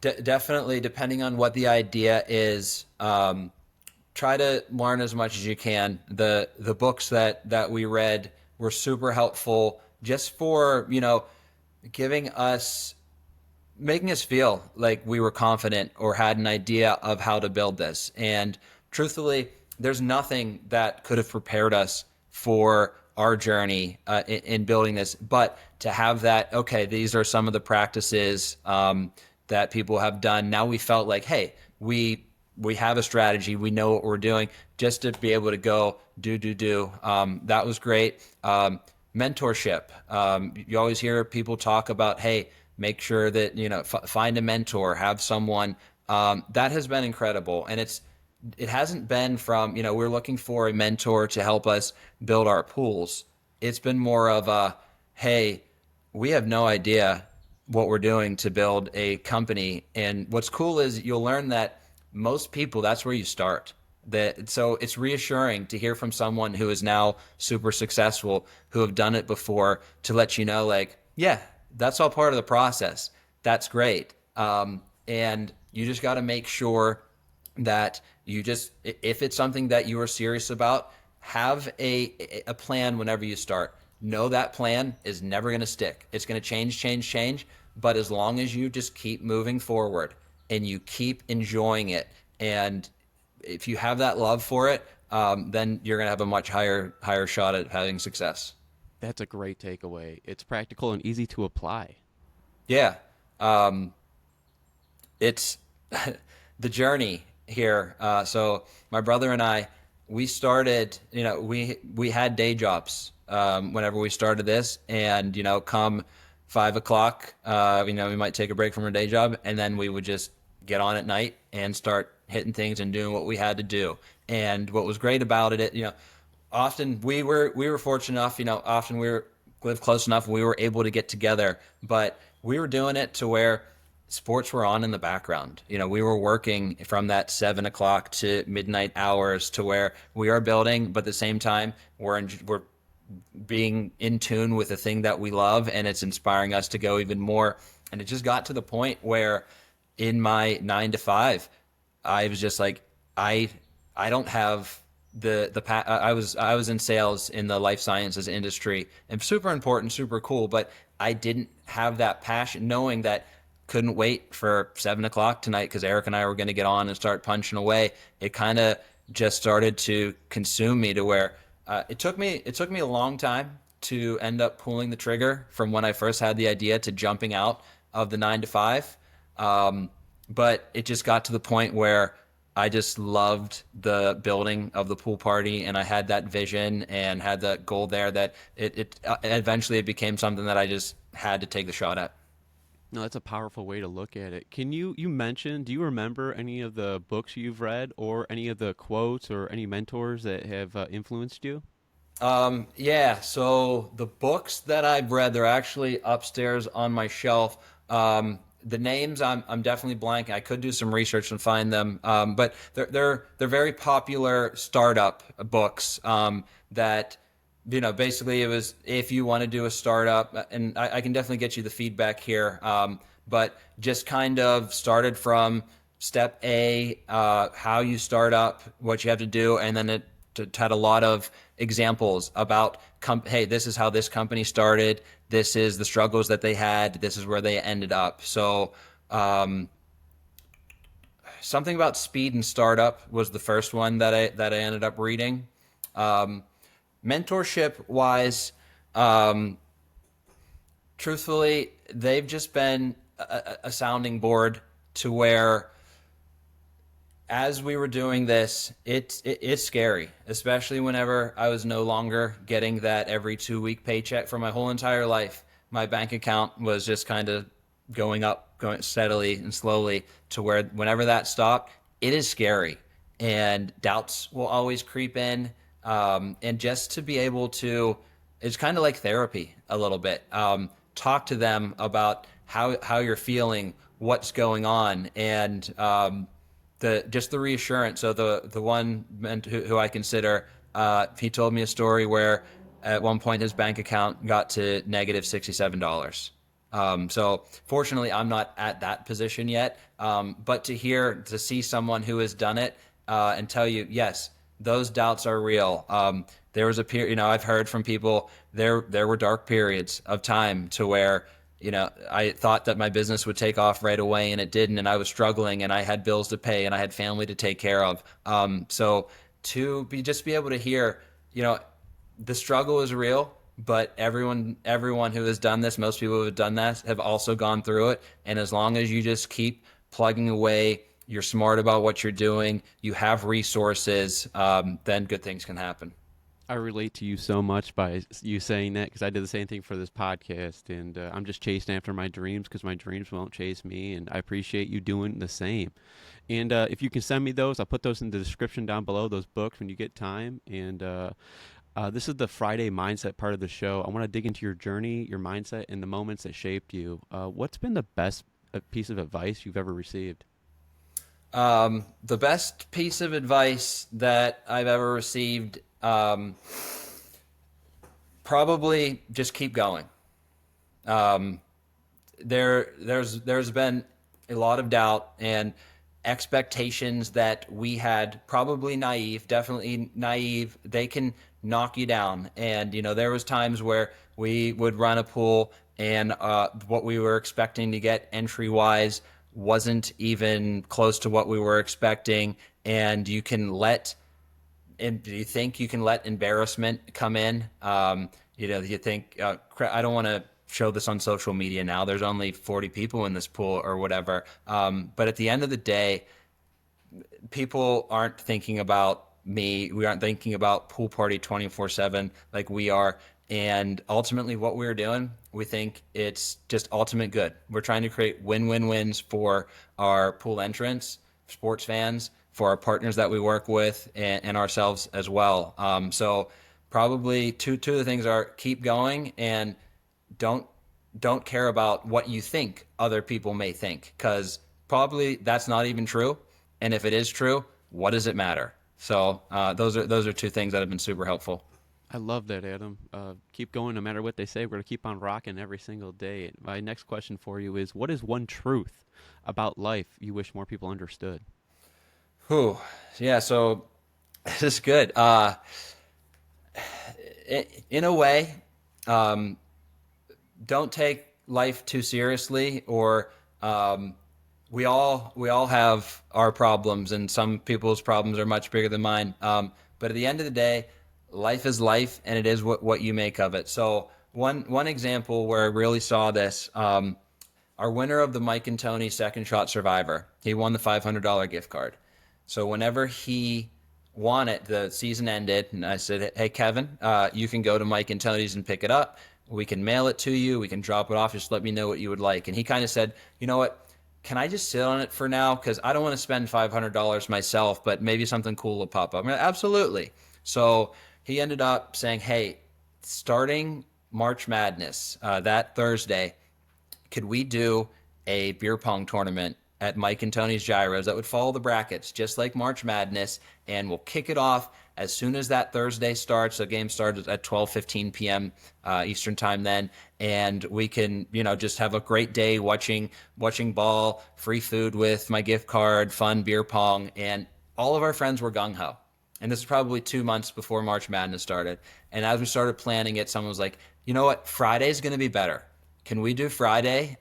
definitely, depending on what the idea is, try to learn as much as you can. The books that we read were super helpful, just for giving us, making us feel like we were confident or had an idea of how to build this. And truthfully, there's nothing that could have prepared us for our journey in building this, but to have that, okay, these are some of the practices that people have done. Now we felt like, hey, we have a strategy, we know what we're doing, just to be able to go do. That was great. Mentorship. You always hear people talk about, hey, make sure that, find a mentor, have someone. That has been incredible. And it hasn't been from, we're looking for a mentor to help us build our pools. It's been more of a, hey, we have no idea what we're doing to build a company. And what's cool is you'll learn that most people, that's where you start. So it's reassuring to hear from someone who is now super successful, who have done it before, to let you know, like, yeah, that's all part of the process. That's great. And you just got to make sure that if it's something that you are serious about, have a plan whenever you start. Know that plan is never going to stick. It's going to change. But as long as you just keep moving forward and you keep enjoying it, and if you have that love for it, then you're going to have a much higher shot at having success. That's a great takeaway. It's practical and easy to apply. Yeah. It's the journey here. So my brother and I, we started, we had day jobs whenever we started this, and, come 5 o'clock, we might take a break from our day job, and then we would just get on at night and start hitting things and doing what we had to do. And what was great about it, often we were fortunate enough, often lived close enough, we were able to get together, but we were doing it to where sports were on in the background. We were working from that 7 o'clock to midnight hours to where we are building, but at the same time, we're being in tune with the thing that we love, and it's inspiring us to go even more. And it just got to the point where in my 9 to 5, I was just like, I don't have I was in sales in the life sciences industry, and super important, super cool, but I didn't have that passion, knowing that couldn't wait for 7 o'clock tonight because Eric and I were going to get on and start punching away. It kind of just started to consume me to where it took me a long time to end up pulling the trigger from when I first had the idea to jumping out of the 9 to 5. But it just got to the point where I just loved the building of the pool party, and I had that vision and had that goal there that it eventually it became something that I just had to take the shot at. No, that's a powerful way to look at it. You mentioned, do you remember any of the books you've read or any of the quotes or any mentors that have influenced you? Yeah, so the books that I've read, they're actually upstairs on my shelf. The names I'm definitely blank. I could do some research and find them. But they're very popular startup books that basically it was, if you want to do a startup, and I can definitely get you the feedback here, but just kind of started from step A, how you start up, what you have to do, and then it had a lot of examples about, hey, this is how this company started, this is the struggles that they had, this is where they ended up. So something about speed and startup was the first one that I ended up reading. Mentorship wise, truthfully, they've just been a sounding board to where, as we were doing this, it's scary, especially whenever I was no longer getting that every 2 week paycheck for my whole entire life. My bank account was just kind of going up, going steadily and slowly, to where whenever that stopped, it is scary, and doubts will always creep in. And just to be able to, it's kind of like therapy a little bit. Talk to them about how you're feeling, what's going on, and the reassurance. So the one who I consider, he told me a story where at one point his bank account got to negative $67. So fortunately, I'm not at that position yet. But to see someone who has done it and tell you, yes, those doubts are real. There was a period, I've heard from people, there were dark periods of time to where, I thought that my business would take off right away, and it didn't, and I was struggling, and I had bills to pay, and I had family to take care of. So to be able to hear, the struggle is real, but everyone who has done this, most people who have done that have also gone through it. And as long as you just keep plugging away, you're smart about what you're doing, you have resources, then good things can happen. I relate to you so much by you saying that because I did the same thing for this podcast, and I'm just chasing after my dreams because my dreams won't chase me, and I appreciate you doing the same. And if you can send me those, I'll put those in the description down below. Those books when you get time. And this is the Friday mindset part of the show. I want to dig into your journey, your mindset, and the moments that shaped you. What's been the best piece of advice you've ever received? The best piece of advice that I've ever received, probably just keep going. Um, there's been a lot of doubt and expectations that we had, probably naive, definitely naive. They can knock you down. And there was times where we would run a pool, and what we were expecting to get entry wise wasn't even close to what we were expecting. And and do you think you can let embarrassment come in? You think, I don't want to show this on social media now. There's only 40 people in this pool or whatever. But at the end of the day, people aren't thinking about me. We aren't thinking about pool party 24/7 like we are. And ultimately, what we're doing, we think it's just ultimate good. We're trying to create win-win-wins for our pool entrants, sports fans, for our partners that we work with, and ourselves as well. So probably two of the things are keep going and don't don't care about what you think other people may think, because probably that's not even true. And if it is true, what does it matter? So those are two things that have been super helpful. I love that, Adam. Keep going no matter what they say. We're going to keep on rocking every single day. My next question for you is what is one truth about life you wish more people understood? Whew. Yeah, so this is good. In a way, um, don't take life too seriously, or we all have our problems, and some people's problems are much bigger than mine. But at the end of the day, life is life, and it is what you make of it. So one example where I really saw this, our winner of the Mike and Tony Second Shot Survivor, he won the $500 gift card. So whenever he won it, the season ended, and I said, "Hey, Kevin, you can go to Mike and Tony's and pick it up. We can mail it to you. We can drop it off. Just let me know what you would like." And he kind of said, "You know what? Can I just sit on it for now? Because I don't want to spend $500 myself, but maybe something cool will pop up." I'm like, absolutely. So he ended up saying, "Hey, starting March Madness that Thursday, could we do a beer pong tournament at Mike and Tony's Gyros that would follow the brackets just like March Madness, and we'll kick it off as soon as that Thursday starts. The game starts at 12:15 p.m. Eastern time then, and we can just have a great day watching ball, free food with my gift card, fun beer pong." And all of our friends were gung ho. And this is probably 2 months before March Madness started. And as we started planning it, someone was like, "You know what? Friday's going to be better. Can we do Friday?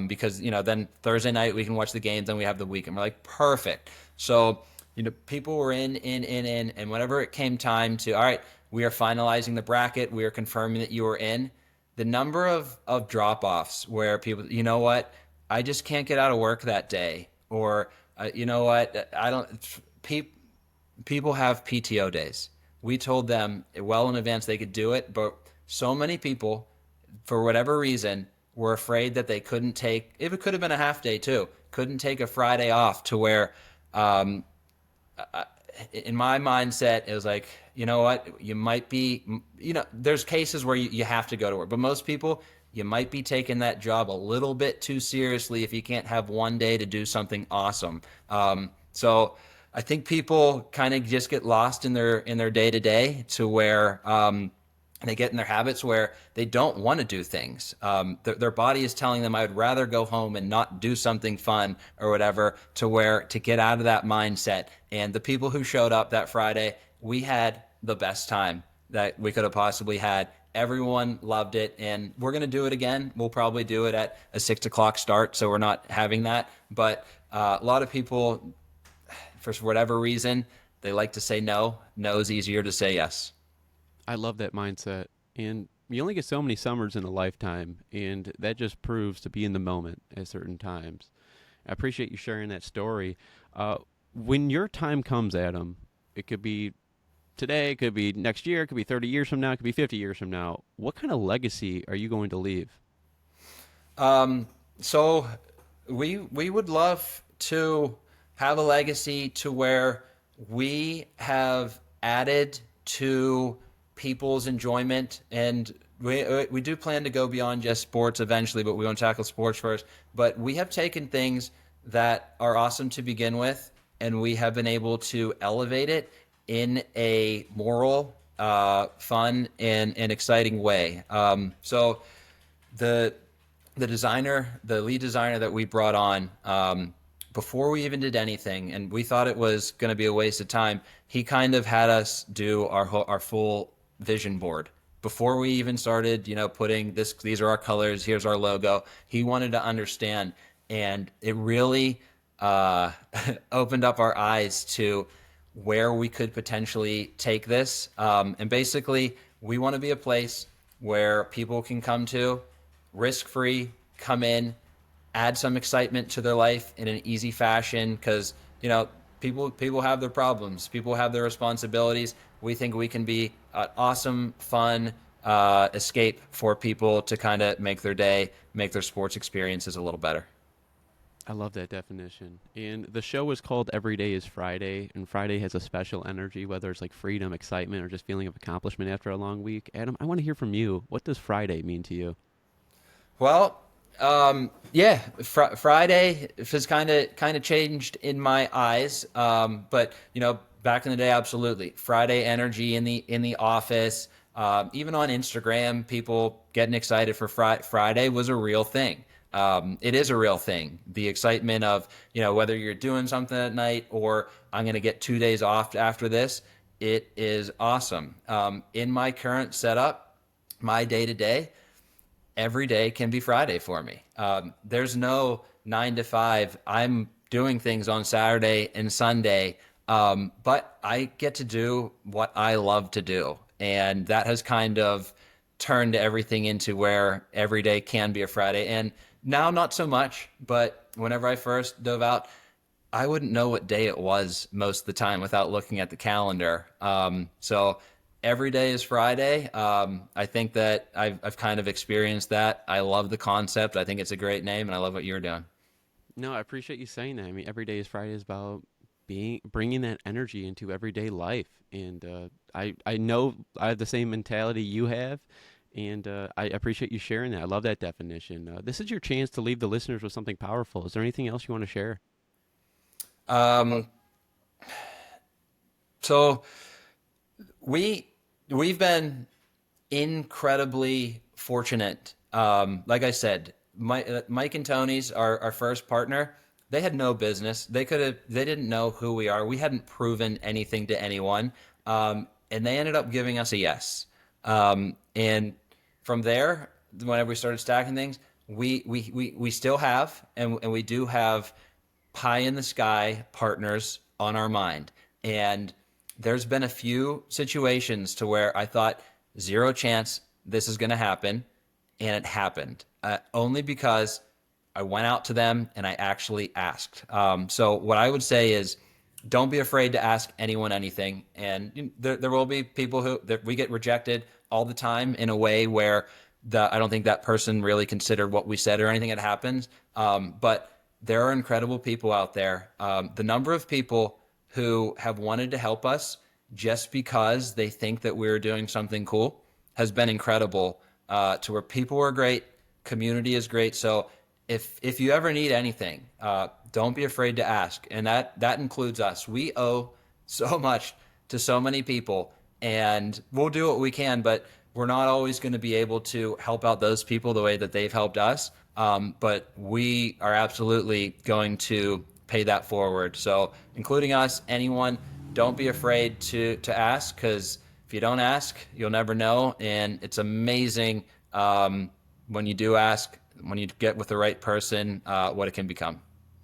Because then Thursday night we can watch the games, then we have the weekend." We're like, perfect. So people were in, and whenever it came time to, all right, we are finalizing the bracket, we are confirming that you were in. The number of drop offs where people, you know what, I just can't get out of work that day, or you know what, I don't. People have PTO days. We told them well in advance they could do it, but so many people, for whatever reason, were afraid that they couldn't take, if it could have been a half day too, couldn't take a Friday off, to where in my mindset it was like, you know what, you might be, there's cases where you have to go to work, but most people, you might be taking that job a little bit too seriously if you can't have one day to do something awesome. So I think people kind of just get lost in their day to day, to where they get in their habits where they don't want to do things. Their body is telling them, "I would rather go home and not do something fun or whatever," to get out of that mindset. And the people who showed up that Friday, we had the best time that we could have possibly had. Everyone loved it, and we're going to do it again. We'll probably do it at a 6 o'clock start, so we're not having that. But a lot of people, for whatever reason, they like to say no. No is easier to say yes. I love that mindset. And you only get so many summers in a lifetime, and that just proves to be in the moment at certain times. I appreciate you sharing that story. When your time comes, Adam, it could be today, it could be next year, it could be 30 years from now, it could be 50 years from now. What kind of legacy are you going to leave? So we would love to have a legacy to where we have added to people's enjoyment, and we do plan to go beyond just sports eventually, but we want to tackle sports first. But we have taken things that are awesome to begin with, and we have been able to elevate it in a moral, fun, and exciting way. So the the lead designer that we brought on, before we even did anything, and we thought it was going to be a waste of time, he kind of had us do our full vision board before we even started, putting this. These are our colors. Here's our logo. He wanted to understand, and it really opened up our eyes to where we could potentially take this. And basically, we want to be a place where people can come to risk-free, come in, add some excitement to their life in an easy fashion, because people have their problems, people have their responsibilities. We think we can be an awesome, fun escape for people to kind of make their day, make their sports experiences a little better. I love that definition. And the show is called Every Day is Friday, and Friday has a special energy, whether it's like freedom, excitement, or just feeling of accomplishment after a long week. Adam, I want to hear from you. What does Friday mean to you? Well, yeah, Friday has kind of changed in my eyes. But back in the day, absolutely, Friday energy in the office. Even on Instagram, people getting excited for Friday was a real thing. It is a real thing. The excitement of whether you're doing something at night or I'm going to get 2 days off after this. It is awesome. In my current setup, my day to day, every day can be Friday for me. There's no 9 to 5. I'm doing things on Saturday and Sunday, but I get to do what I love to do. And that has kind of turned everything into where every day can be a Friday. And now not so much, but whenever I first dove out, I wouldn't know what day it was most of the time without looking at the calendar. So every day is Friday. I think that I've kind of experienced that. I love the concept. I think it's a great name, and I love what you're doing. No, I appreciate you saying that. I mean, Every Day is Friday is about bringing that energy into everyday life, and I know I have the same mentality you have, and I appreciate you sharing that. I love that definition. This is your chance to leave the listeners with something powerful. Is there anything else you want to share? Um, so we've been incredibly fortunate. Like I said, Mike and Tony's our first partner. They had no business. They didn't know who we are. We hadn't proven anything to anyone. And they ended up giving us a yes. And from there, whenever we started stacking things, we still have, and we do have pie in the sky partners on our mind. And there's been a few situations to where I thought zero chance this is going to happen, and it happened, only because I went out to them and I actually asked. So what I would say is, don't be afraid to ask anyone anything. And there will be people that we get rejected all the time in a way where I don't think that person really considered what we said or anything that happens. But there are incredible people out there. The number of people who have wanted to help us just because they think that we're doing something cool has been incredible, to where people are great, community is great. So if you ever need anything, don't be afraid to ask. And that includes us. We owe so much to so many people, and we'll do what we can, but we're not always going to be able to help out those people the way that they've helped us. But we are absolutely going to pay that forward. So including us, anyone, don't be afraid to ask, because if you don't ask, you'll never know. And it's amazing when you do ask, when you get with the right person, what it can become.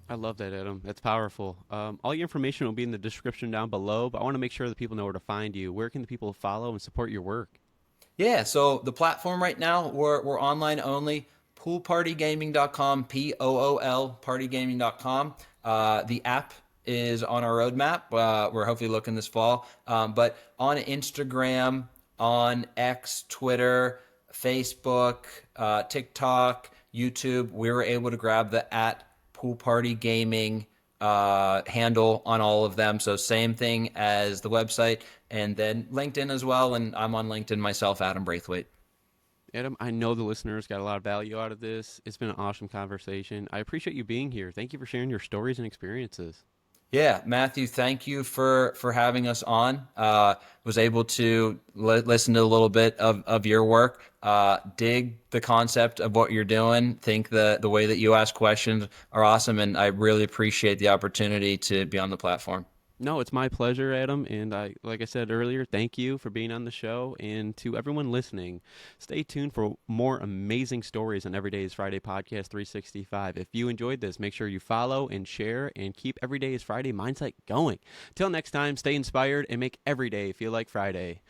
I love that, Adam. That's powerful. All your information will be in the description down below, but I want to make sure that people know where to find you. Where can the people follow and support your work? Yeah, so the platform right now, we're online only. Poolpartygaming.com, POOL, partygaming.com. The app is on our roadmap. We're hopefully looking this fall. But on Instagram, on X, Twitter, Facebook, TikTok, YouTube, we were able to grab the at Pool Party Gaming handle on all of them. So same thing as the website, and then LinkedIn as well. And I'm on LinkedIn myself, Adam Braithwaite. Adam, I know the listeners got a lot of value out of this. It's been an awesome conversation. I appreciate you being here. Thank you for sharing your stories and experiences. Yeah, Matthew, thank you for having us on. Was able to listen to a little bit of your work, dig the concept of what you're doing, think the way that you ask questions are awesome, and I really appreciate the opportunity to be on the platform. No, it's my pleasure, Adam. And like I said earlier, thank you for being on the show. And to everyone listening, stay tuned for more amazing stories on Every Day is Friday Podcast 365. If you enjoyed this, make sure you follow and share and keep Every Day is Friday mindset going. Till next time, stay inspired and make every day feel like Friday.